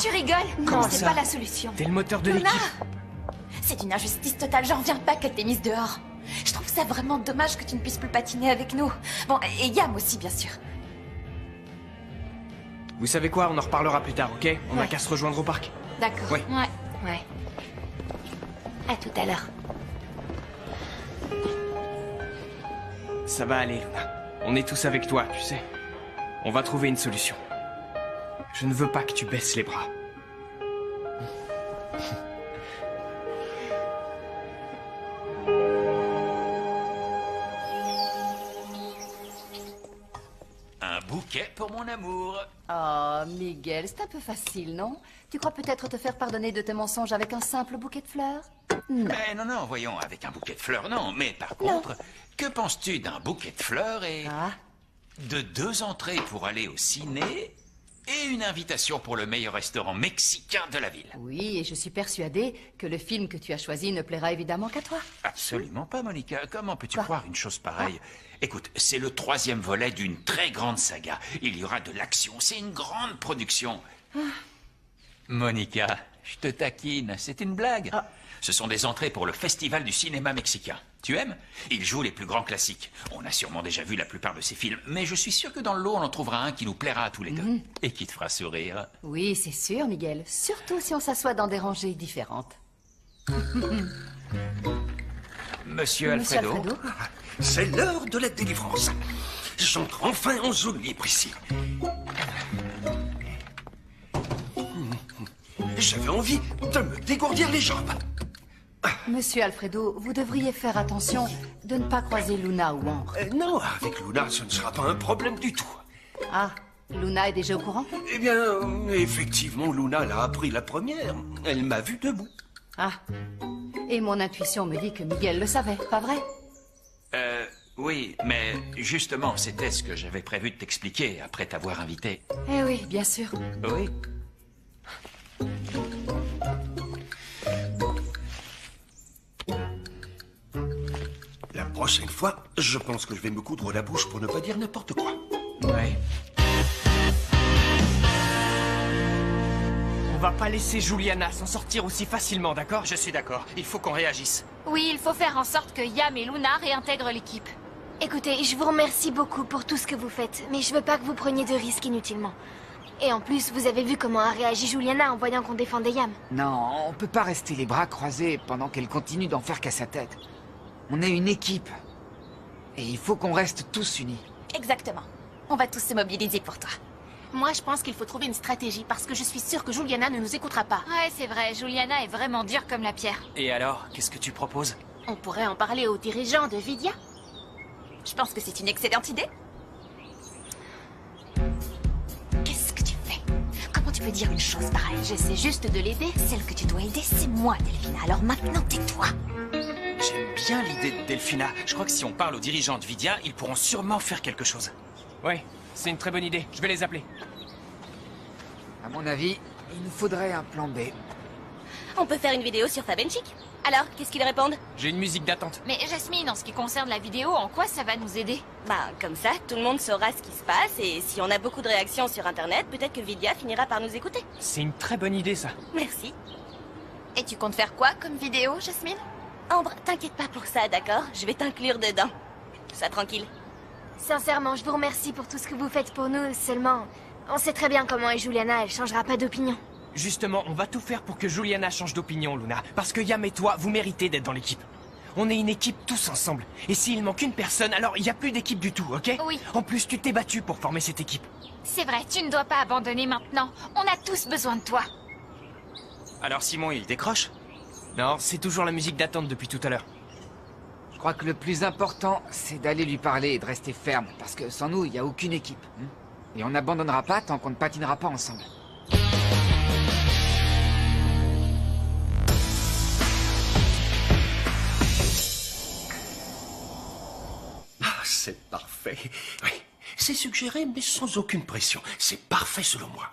Tu rigoles? Comment Non, c'est ça? pas la solution. T'es le moteur de Luna! l'équipe. C'est une injustice totale, j'en reviens pas qu'elle t'ait mise dehors. Je trouve ça vraiment dommage que tu ne puisses plus patiner avec nous. Bon, et Yam aussi, bien sûr. Vous savez quoi, on en reparlera plus tard, ok? On n'a Ouais. qu'à se rejoindre au parc. D'accord. Ouais. Ouais. À tout à l'heure. Ça va aller, Luna. On est tous avec toi, tu sais. On va trouver une solution. Je ne veux pas que tu baisses les bras. Un bouquet pour mon amour. Oh, Miguel, c'est un peu facile, non? Tu crois peut-être te faire pardonner de tes mensonges avec un simple bouquet de fleurs? Non. Non, voyons, avec un bouquet de fleurs, non. Mais par contre, que penses-tu d'un bouquet de fleurs et Ah, de 2 entrées pour aller au ciné et une invitation pour le meilleur restaurant mexicain de la ville? oui, et je suis persuadée que le film que tu as choisi ne plaira évidemment qu'à toi. Absolument pas, Monica. Comment peux-tu Quoi? croire une chose pareille? Écoute, c'est le 3e volet d'une très grande saga. Il y aura de l'action, c'est une grande production. Monica, je te taquine, c'est une blague. Ce sont des entrées pour le Festival du cinéma mexicain. Tu aimes? Il joue les plus grands classiques. On a sûrement déjà vu la plupart de ses films, mais je suis sûr que dans le lot, on en trouvera un qui nous plaira à tous les deux. Et qui te fera sourire. Oui, c'est sûr, Miguel. Surtout si on s'assoit dans des rangées différentes. Monsieur Monsieur Alfredo. Alfredo? C'est l'heure de la délivrance. J'entre enfin en zone libre ici. J'avais envie de me dégourdir les jambes. Monsieur Alfredo, vous devriez faire attention de ne pas croiser Luna ou Ambre. Non, avec Luna, ce ne sera pas un problème du tout. Ah, Luna est déjà au courant? Eh bien, effectivement, Luna l'a appris la première. Elle m'a vu debout. Ah. Et mon intuition me dit que Miguel le savait, pas vrai? Oui, mais justement, c'était ce que j'avais prévu de t'expliquer après t'avoir invité. Eh oui, bien sûr. Oui. La prochaine fois, je pense que je vais me coudre la bouche pour ne pas dire n'importe quoi. Ouais. On va pas laisser Juliana s'en sortir aussi facilement, d'accord? Je suis d'accord, il faut qu'on réagisse. Oui, il faut faire en sorte que Yam et Luna réintègrent l'équipe. Écoutez, je vous remercie beaucoup pour tout ce que vous faites, mais je veux pas que vous preniez de risques inutilement. Et en plus, vous avez vu comment a réagi Juliana en voyant qu'on défendait Yam. Non, on peut pas rester les bras croisés pendant qu'elle continue d'en faire qu'à sa tête. On est une équipe. Et il faut qu'on reste tous unis. Exactement. On va tous se mobiliser pour toi. Moi, je pense qu'il faut trouver une stratégie parce que je suis sûre que Juliana ne nous écoutera pas. Ouais, c'est vrai, Juliana est vraiment dure comme la pierre. Et alors, qu'est-ce que tu proposes? On pourrait en parler aux dirigeants de Vidia. Je pense que c'est une excellente idée. Qu'est-ce que tu fais? Comment tu peux dire une chose pareille? J'essaie juste de l'aider. Celle que tu dois aider, c'est moi, Delphina. Alors maintenant, tais-toi. J'aime bien l'idée de Delphina. Je crois que si on parle aux dirigeants de Vidia, ils pourront sûrement faire quelque chose. Ouais, c'est une très bonne idée. Je vais les appeler. À mon avis, il nous faudrait un plan B. On peut faire une vidéo sur Fabenchik. Alors, qu'est-ce qu'ils répondent? J'ai une musique d'attente. Mais Jasmine, en ce qui concerne la vidéo, en quoi ça va nous aider? Bah, comme ça, tout le monde saura ce qui se passe et si on a beaucoup de réactions sur Internet, peut-être que Vidia finira par nous écouter. C'est une très bonne idée, ça. Merci. Et tu comptes faire quoi comme vidéo, Jasmine? Ambre, t'inquiète pas pour ça, d'accord? Je vais t'inclure dedans. Sois tranquille. Sincèrement, je vous remercie pour tout ce que vous faites pour nous, seulement... On sait très bien comment est Juliana, elle changera pas d'opinion. Justement, on va tout faire pour que Juliana change d'opinion, Luna. Parce que Yam et toi, vous méritez d'être dans l'équipe. On est une équipe tous ensemble. Et s'il manque une personne, alors il n'y a plus d'équipe du tout, ok? Oui. En plus, tu t'es battu pour former cette équipe. C'est vrai, tu ne dois pas abandonner maintenant. On a tous besoin de toi. Alors Simon, il décroche? Non, c'est toujours la musique d'attente depuis tout à l'heure. Je crois que le plus important, c'est d'aller lui parler et de rester ferme. Parce que sans nous, il n'y a aucune équipe. Et on n'abandonnera pas tant qu'on ne patinera pas ensemble. Ah, c'est parfait. Oui, c'est suggéré, mais sans aucune pression. C'est parfait selon moi.